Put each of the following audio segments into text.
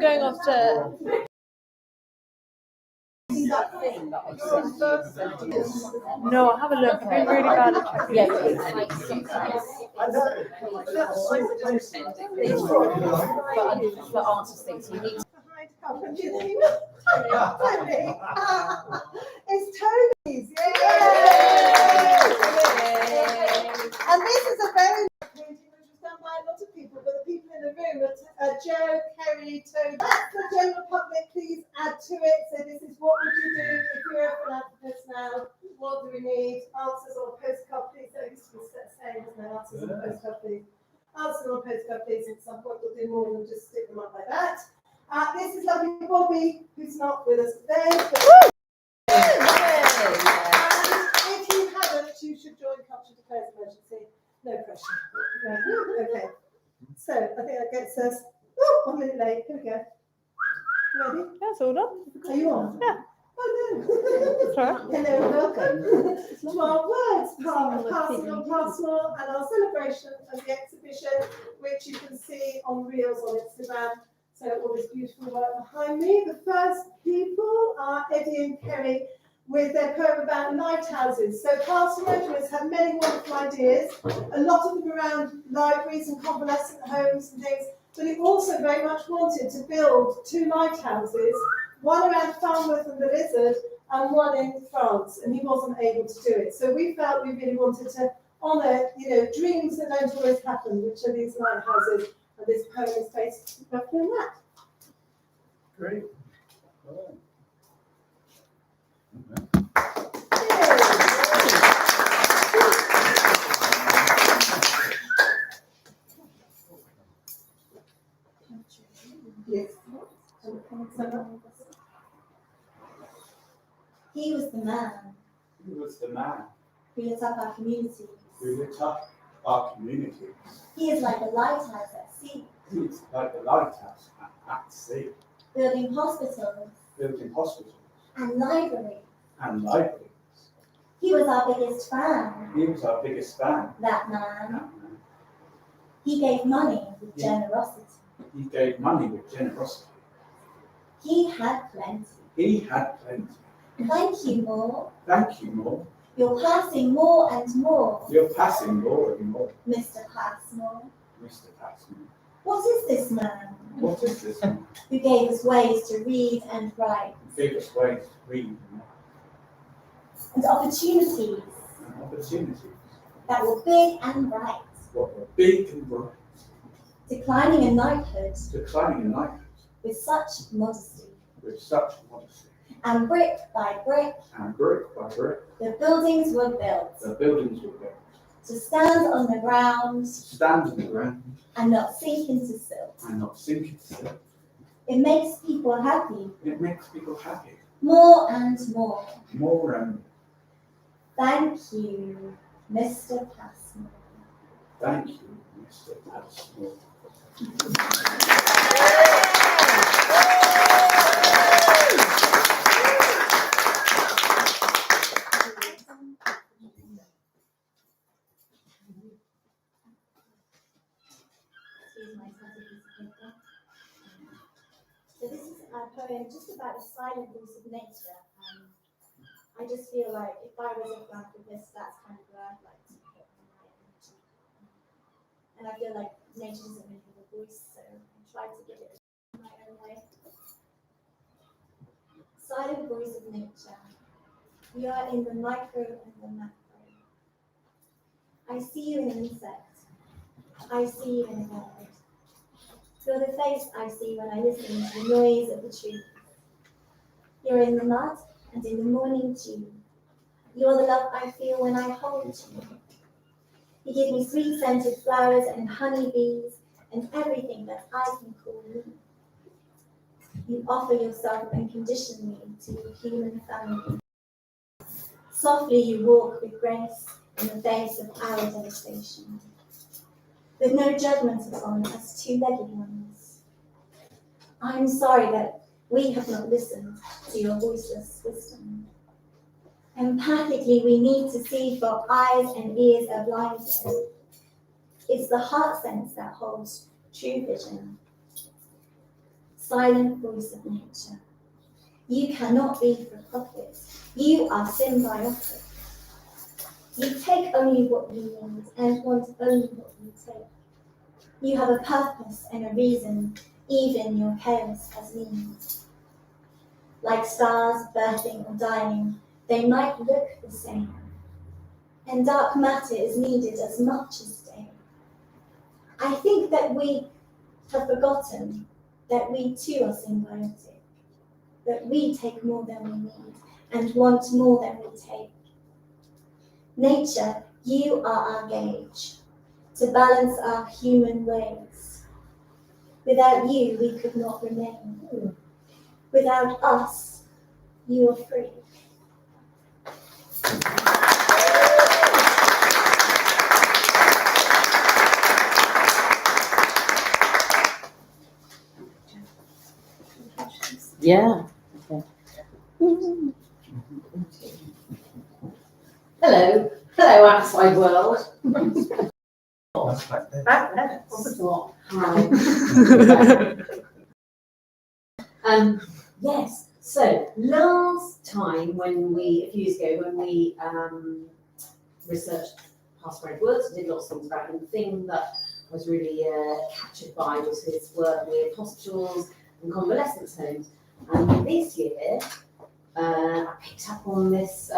going off to... No, have a look. I've been really bad at checking. Yeah, for artist things, you need to. It's Toby's, yay! And this is a very painting which was done by a lot of people, but the people in the room are Joe, Kerry, Toby. That's the general public, please add to it. So this is what would you do if you're a philanthropist now? What do we need? Answers on a postcard, please. That used to be saying, isn't it? Answers on a postcard, please. Answers on a postcard, please. At some point we'll do more than just stick them up like that. This is lovely Bobby, who's not with us today. And if you haven't, you should join Caption Declares Emergency. No pressure. Okay. So I think that gets us 1 minute late. Here we go. Ready? That's all done. Are you on? Yeah. Oh no. That's all right. Hello and welcome to our words passing on Passmore and our celebration of the exhibition, which you can see on Reels on Instagram. So all this beautiful work behind me. The first people are Udy and Kerry with their poem about lighthouses. So Passmore have many wonderful ideas, a lot of them around libraries and convalescent homes and things, but he also very much wanted to build 2 lighthouses, one around Falmouth and the Lizard and one in France, and he wasn't able to do it. So we felt we really wanted to honour, dreams that don't always happen, which are these lighthouses. And this poem is based roughly on that. Great. Yes. He was the man He was the man who lit up our communities. who lit up our communities. He is like a lighthouse at sea, He's like the lighthouse at sea, building hospitals building hospitals and libraries. and libraries. He was our biggest fan, He was our biggest fan. that man. He gave money with generosity. He gave money with generosity. He had plenty. He had plenty. Thank you, more. Thank you, more. You're passing more and more, You're passing more and more, Mr. Passmore. Mr. Passmore. What is this man What is this man? who gave us ways to read and write He gave us ways to read and opportunities and opportunities. that were big and bright, What were big and bright, declining in knighthood declining in knighthood with such modesty. with such modesty. And brick by brick, And brick by brick, the buildings were built the buildings were built. to stand on the ground Stand on the ground and not sink into silt. and not sink into silt. It makes people happy It makes people happy. more and more. More and more. Thank you, Mr. Passmore. Thank you, Mr. Passmore. So this is a poem just about the silent voice of nature. I just feel like if I was a philanthropist, that's kind of where I'd like to put my energy. And I feel like nature doesn't really have a voice, so I try to give it in my own way. Silent voice of nature. We are in the micro and the macro. I see you in an insect. I see you in a bird. Feel the face I see when I listen to the noise of the tree. You're in the mud and in the morning dew. You're the love I feel when I hold you. You give me sweet-scented flowers and honeybees and everything that I can call me. You offer yourself unconditionally to your human family. Softly you walk with grace in the face of our devastation, with no judgment upon us two-legged ones. I'm sorry that we have not listened to your voiceless wisdom. Empathically, we need to see, for eyes and ears are blinded. It's the heart sense that holds true vision. silent voice of nature. You cannot be for profit. You are symbiotic. You take only what you need and want only what you take. You have a purpose and a reason, even your chaos has meaning. Like stars birthing or dying, they might look the same. And dark matter is needed as much as day. I think that we have forgotten that we too are symbiotic, that we take more than we need and want more than we take. Nature, you are our gauge to balance our human ways. Without you, we could not remain. Without us, you are free. Yeah. Okay. Hello. Hello, outside world. That's back there. Hi. Yes. So last time a few years ago, when we researched Passmore Summer, did lots of things about him. The thing that I was really captured by was his work with hospitals and convalescence homes. And this year, I picked up on this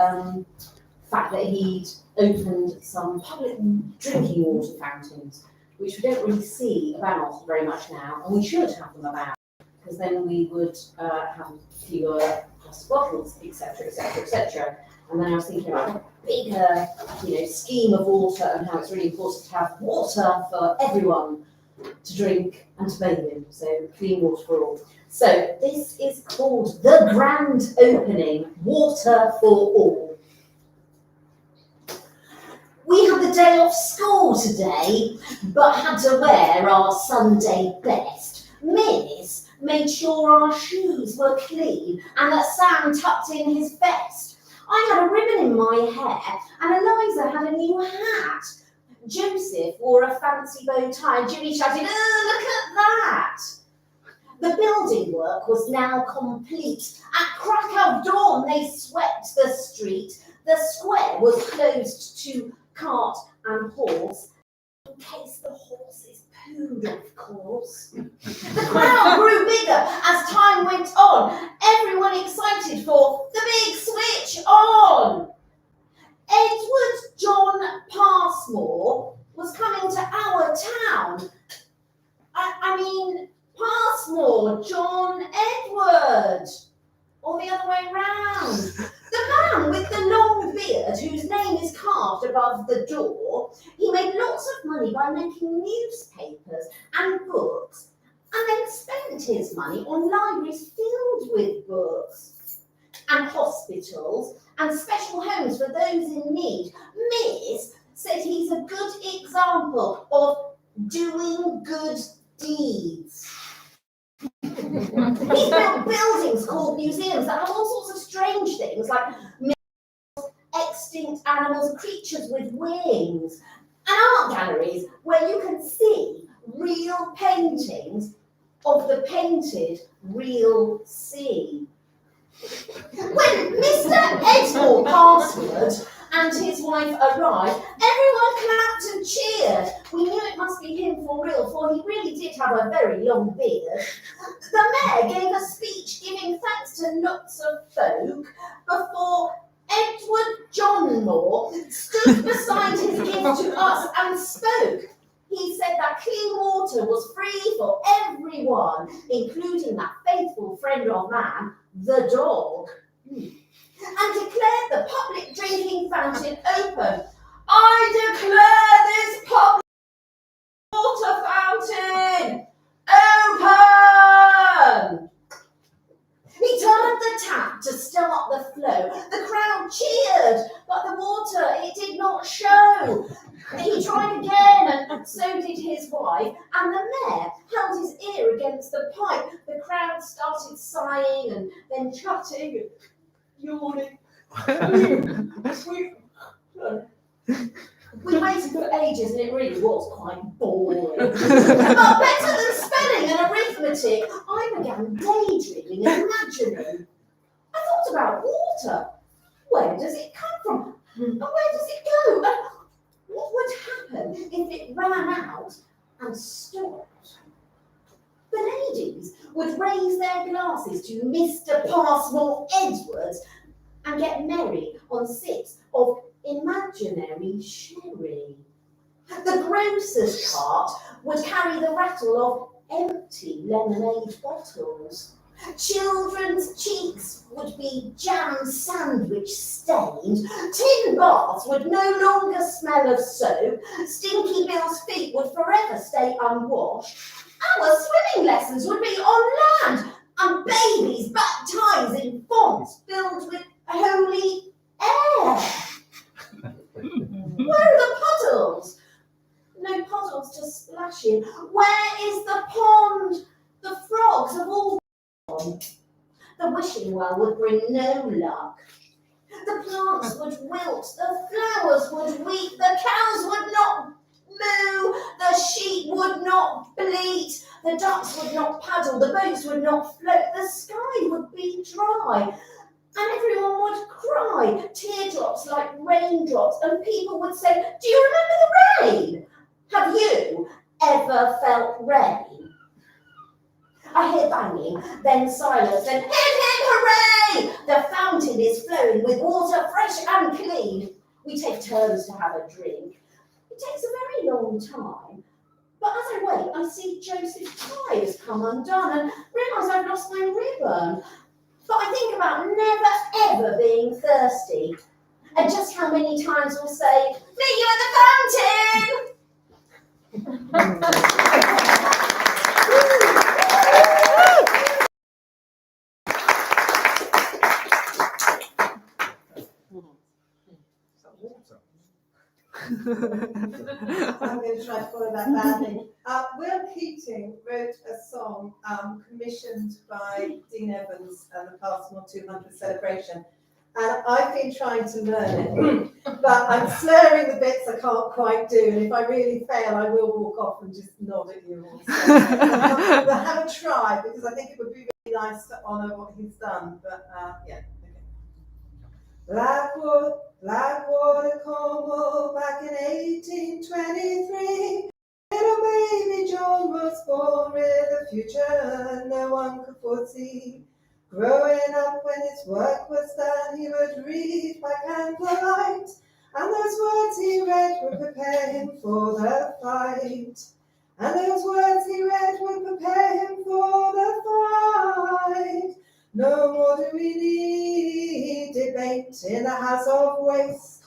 fact that he'd opened some public drinking water fountains, which we don't really see about very much now, and we should have them about, because then we would have fewer plastic bottles, etc., etc., etc. And then I was thinking about a bigger, scheme of water and how it's really important to have water for everyone to drink and to bathe in, so clean water for all. So this is called the grand opening, Water for All. We had the day off school today, but had to wear our Sunday best. Miss made sure our shoes were clean and that Sam tucked in his vest. I had a ribbon in my hair and Eliza had a new hat. Joseph wore a fancy bow tie and Jimmy shouted, "Oh, look at that!" The building work was now complete. At crack of dawn they swept the street. The square was closed to cart and horse, in case the horses pooed, of course. The crowd grew bigger as time went on, everyone excited for the big switch on. Edward John Passmore was coming to our town. I mean, Passmore John Edward, or the other way round. The man with the long beard, whose name is carved above the door, he made lots of money by making newspapers and books, and then spent his money on libraries filled with books, and hospitals, and special homes for those in need. Miss said he's a good example of doing good deeds. He's built buildings called museums that have all sorts of strange things, like extinct animals, creatures with wings, and art galleries where you can see real paintings of the painted real sea. When Mr. Edmore Password and his wife arrived, everyone clapped and cheered. We knew it must be him for real, for he really did have a very long beard. The mayor gave a speech giving thanks to lots of folk before Edward John Moore stood beside his gift to us and spoke. He said that clean water was free for everyone, including that faithful friend of man, the dog, and declared the public drinking fountain open. I declare this public water fountain open! He turned the tap to start the flow. The crowd cheered, but the water, it did not show. He tried again, and so did his wife, and the mayor held his ear against the pipe. The crowd started sighing and then chatting and yawning. We waited for ages and it really was quite boring. But better than spelling and arithmetic, I began daydreaming and imagining. I thought about water. Where does it come from? And where does it go? And what would happen if it ran out and stopped? The ladies would raise their glasses to Mr. Passmore Edwards and get merry on sips of imaginary sherry. The grocer's cart would carry the rattle of empty lemonade bottles. Children's cheeks would be jam sandwich stained. Tin baths would no longer smell of soap. Stinky Bill's feet would forever stay unwashed. Our swimming lessons would be on land, and babies baptized in fonts filled with holy air. Where are the puddles? No puddles to splash in. Where is the pond? The frogs have all gone. The wishing well would bring no luck. The plants would wilt, the flowers would weep, the cows would not moo, the sheep would not bleat, the ducks would not paddle, the boats would not float, the sky would be dry, and everyone would cry, teardrops like raindrops, and people would say, "Do you remember the rain? Have you ever felt rain?" I hear banging, then silence, then hip hip hooray! The fountain is flowing with water fresh and clean. We take turns to have a drink. It takes a very long time, but as I wait, I see Joseph's tie has come undone and realise I've lost my ribbon. But I think about never ever being thirsty, and just how many times we'll say, "Meet you at the fountain!" I'm going to try to follow that badly. Will Keating wrote a song commissioned by Dean Evans and the Passmore 200 celebration. And I've been trying to learn it, but I'm slurring the bits I can't quite do. And if I really fail, I will walk off and just nod at you all. But have a try, because I think it would be really nice to honour what he's done. But yeah, okay. Blackwater, Cornwall, back in 1823. Little baby John was born with a future no one could foresee. Growing up, when his work was done, he would read by candlelight, and those words he read would prepare him for the fight. And those words he read would prepare him for the fight. No more do we need debate in the house of waste.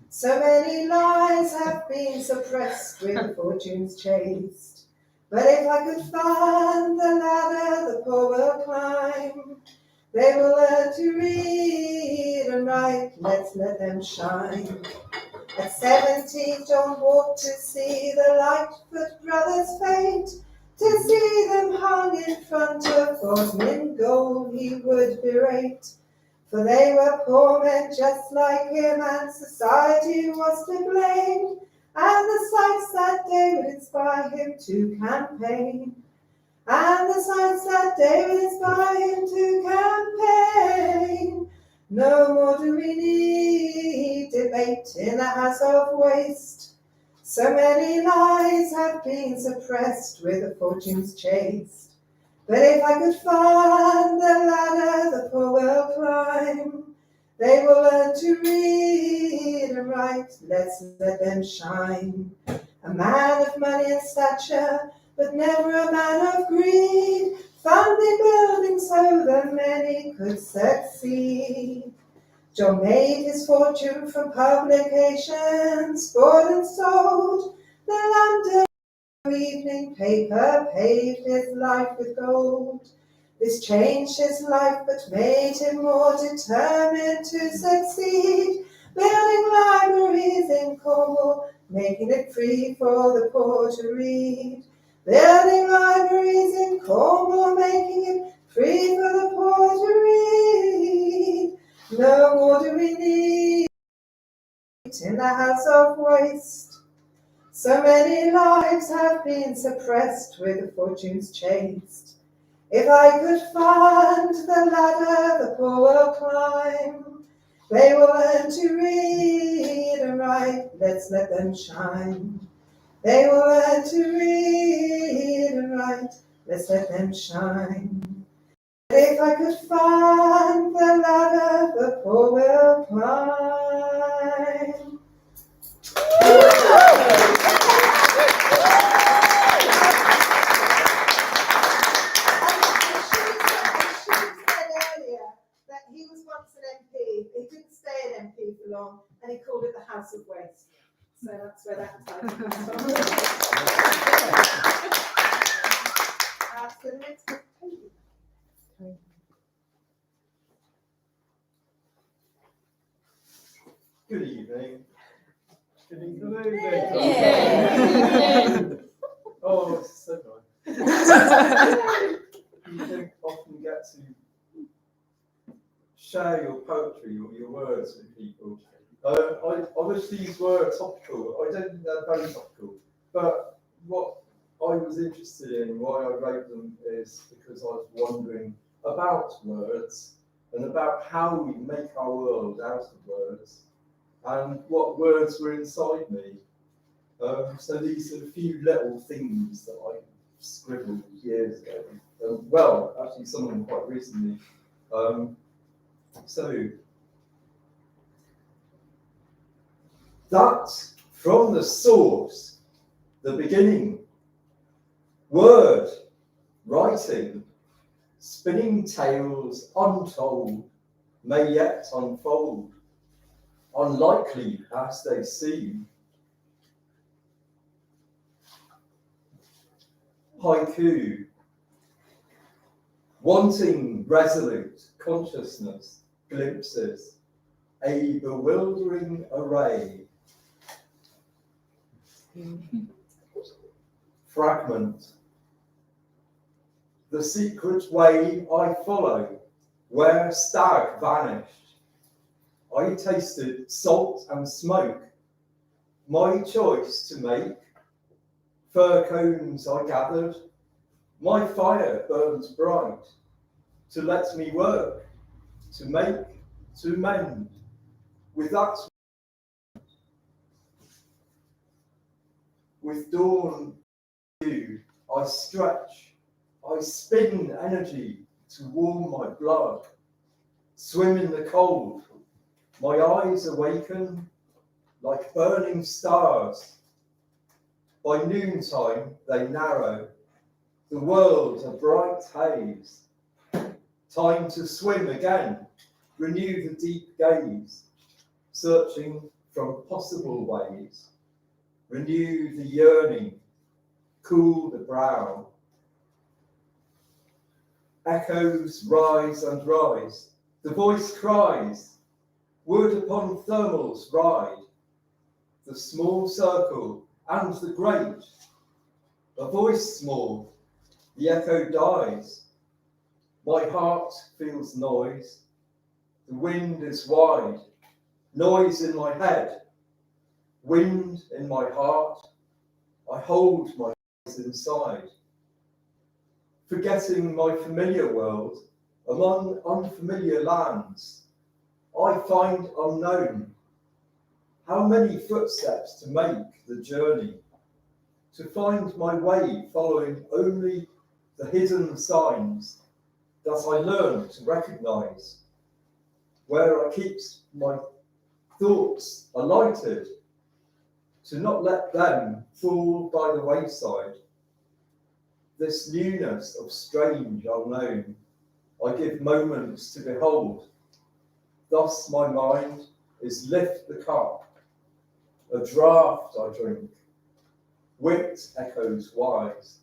So many lies have been suppressed with fortunes chased. But if I could find the ladder the poor will climb, they will learn to read and write, let's let them shine. At 17, John walked to see the Lightfoot brothers' fate, to see them hung in front of Bodmin Gold he would berate. For they were poor men just like him, and society was to blame, and the sights that day would inspire him to campaign. And the sights that day would inspire him to campaign. No more do we need debate in the house of waste. So many lies have been suppressed with the fortunes chased. But if I could find the ladder the poor will climb, they will learn to read and write, let's let them shine. A man of money and stature, but never a man of greed, funded buildings so that many could succeed. John made his fortune from publications, bought and sold. The London evening paper paved his life with gold. This changed his life, but made him more determined to succeed. Building libraries in Cornwall, making it free for the poor to read. Building libraries in Cornwall, making it free for the poor to read. No more do we need in the house of waste. So many lives have been suppressed with fortunes chased. If I could find the ladder the poor will climb, they will learn to read and write, let's let them shine. They will learn to read and write, let's let them shine. If I could find the ladder the poor will climb. That he was once an MP. He didn't stay an MP for long, and he called it the House of Waste. So that's where that title comes from. So the next one, Toby. Good evening. Good evening. Good evening. Oh, it's so nice. You don't often get to share your poetry or your words with people. Obviously, these were topical. I don't think they're very topical. But what I was interested in, why I wrote them, is because I was wondering about words and about how we make our world out of words and what words were inside me. So these are a few little things that I scribbled years ago. Well, actually, some of them quite recently. So that from the source, the beginning, word, writing, spinning tales untold, may yet unfold, unlikely as they seem. Haiku, wanting resolute consciousness, glimpses, a bewildering array. Fragment, the secret way I follow, where stag vanished. I tasted salt and smoke, my choice to make. Fir cones I gathered, my fire burns bright, to let me work, to make, to mend, with that. With dawn view, I stretch, I spin energy to warm my blood, swim in the cold, my eyes awaken like burning stars. By noontime they narrow, the world a bright haze. Time to swim again, renew the deep gaze, searching from possible ways. Renew the yearning, cool the brow. Echoes rise and rise, the voice cries, wood upon thermals ride, the small circle and the great, a voice small, the echo dies. My heart feels noise, the wind is wide, noise in my head, wind in my heart, I hold my eyes inside. Forgetting my familiar world, among unfamiliar lands, I find unknown. How many footsteps to make the journey, to find my way following only the hidden signs that I learn to recognize, where I keep my thoughts alighted, to not let them fall by the wayside. This newness of strange unknown, I give moments to behold. Thus my mind is lift the cup, a draught I drink, wit echoes wise.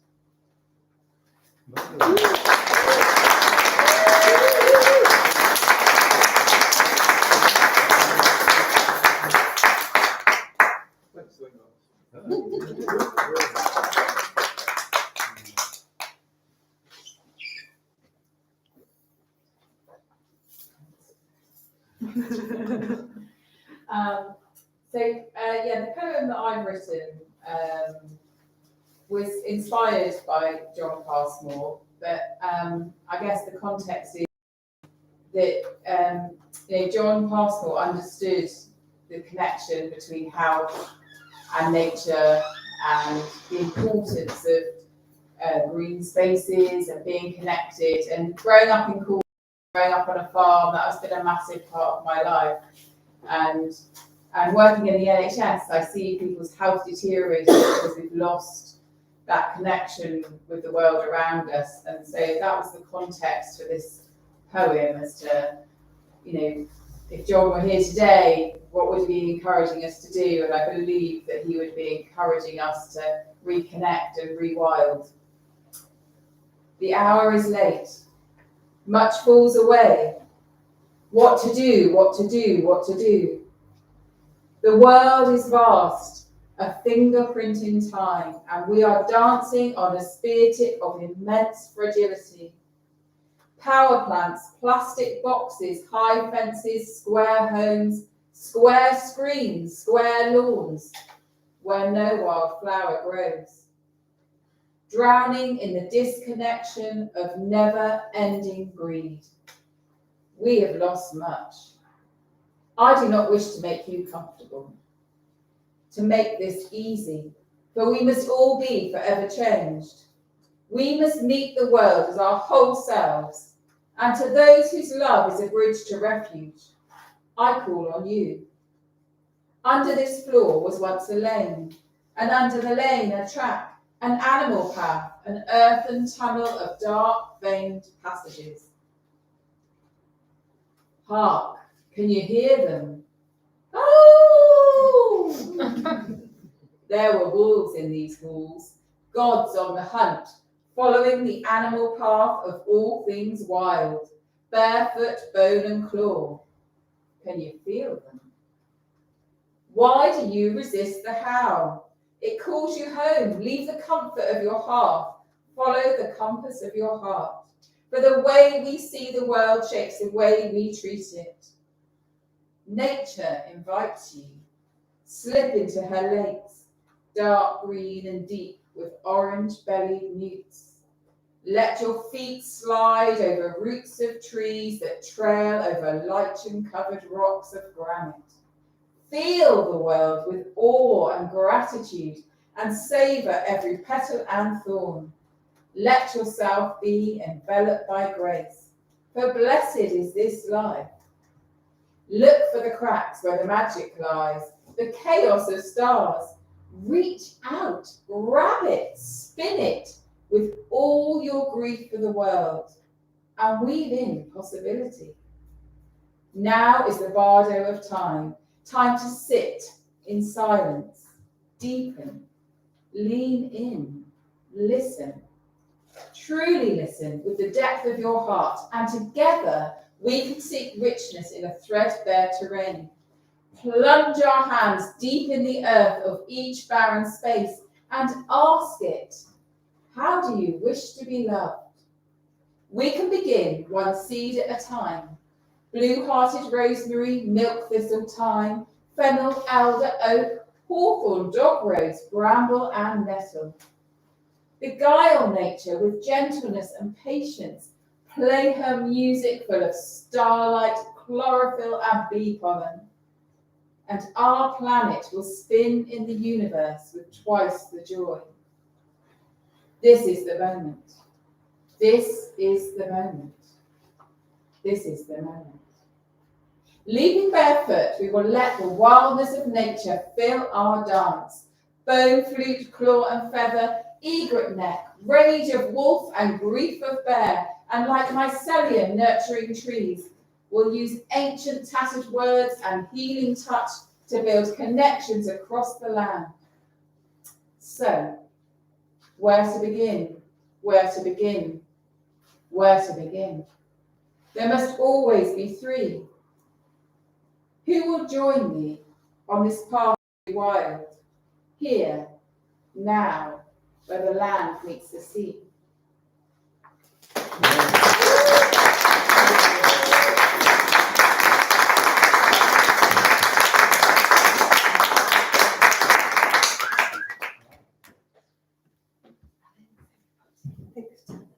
Thanks so much. The poem that I've written was inspired by John Passmore, but I guess the context is that John Passmore understood the connection between health and nature and the importance of green spaces and being connected. And growing up in Cornwall, growing up on a farm, that has been a massive part of my life. And working in the NHS, I see people's health deteriorating because we've lost that connection with the world around us. And so that was the context for this poem as to, if John were here today, what would he be encouraging us to do? And I believe that he would be encouraging us to reconnect and rewild. The hour is late. Much falls away. What to do, what to do, what to do. The world is vast, a fingerprint in time, and we are dancing on a spear tip of immense fragility. Power plants, plastic boxes, high fences, square homes, square screens, square lawns, where no wildflower grows. Drowning in the disconnection of never-ending greed. We have lost much. I do not wish to make you comfortable, to make this easy, for we must all be forever changed. We must meet the world as our whole selves, and to those whose love is a bridge to refuge, I call on you. Under this floor was once a lane, and under the lane a track, an animal path, an earthen tunnel of dark, veined passages. Hark, can you hear them? Oh! There were wolves in these halls, gods on the hunt, following the animal path of all things wild, barefoot, bone and claw. Can you feel them? Why do you resist the howl? It calls you home. Leave the comfort of your hearth. Follow the compass of your heart. For the way we see the world shapes the way we treat it. Nature invites you. Slip into her lakes, dark green and deep with orange-bellied newts. Let your feet slide over roots of trees that trail over lichen-covered rocks of granite. Feel the world with awe and gratitude and savour every petal and thorn. Let yourself be enveloped by grace, for blessed is this life. Look for the cracks where the magic lies, the chaos of stars. Reach out, grab it, spin it with all your grief for the world, and weave in possibility. Now is the bardo of time, time to sit in silence, deepen, lean in, listen. Truly listen with the depth of your heart, and together we can seek richness in a threadbare terrain. Plunge our hands deep in the earth of each barren space and ask it, how do you wish to be loved? We can begin one seed at a time. Blue-hearted rosemary, milk thistle, thyme, fennel, elder, oak, hawthorn, dog rose, bramble and nettle. Beguile nature with gentleness and patience. Play her music full of starlight, chlorophyll and bee pollen. And our planet will spin in the universe with twice the joy. This is the moment. This is the moment. This is the moment. Leaping barefoot, we will let the wildness of nature fill our dance. Bone, flute, claw and feather, egret neck, rage of wolf and grief of bear, and like mycelium nurturing trees, we'll use ancient tattered words and healing touch to build connections across the land. So, where to begin? Where to begin? Where to begin? There must always be three. Who will join me on this path to the wild? Here, now, where the land meets the sea.